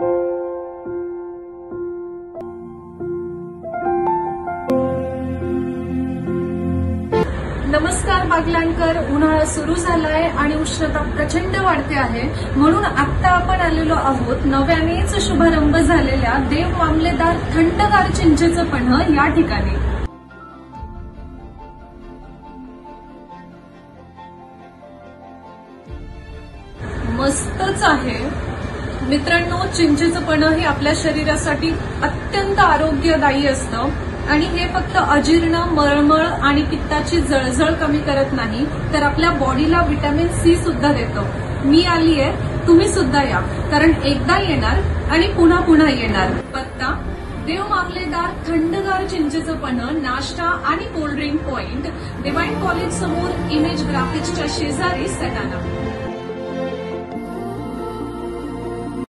नमस्कार बागलाणकर, उन्हाळा सुरू झालाय आणि उष्णता प्रचंड वाढते आहे. म्हणून आता आपण आलेलो आहोत नव्यानेच शुभारंभ झालेल्या देव मामलेदार थंडगार चिंचेचं पन्ह या ठिकाणी. मस्तच आहे मित्रांनो. चिंचेचं पन्ह हे आपल्या शरीरासाठी अत्यंत आरोग्यदायी असतं आणि हे फक्त अजीर्ण, मळमळ आणि पित्ताची जळजळ कमी करत नाही, तर आपल्या बॉडीला व्हिटॅमिन सी सुद्धा देतं. मी आली आहे, तुम्ही सुद्धा या, कारण एकदा येणार आणि पुन्हा पुन्हा येणार. पत्ता: देव मामलेदार थंडगार चिंचेचं पन्ह, नाश्ता आणि कोल्ड्रिंक पॉइंट, डिवाइन कॉलेज समोर, इमेज ग्राफिक्सच्या शेजारी, सटाणा.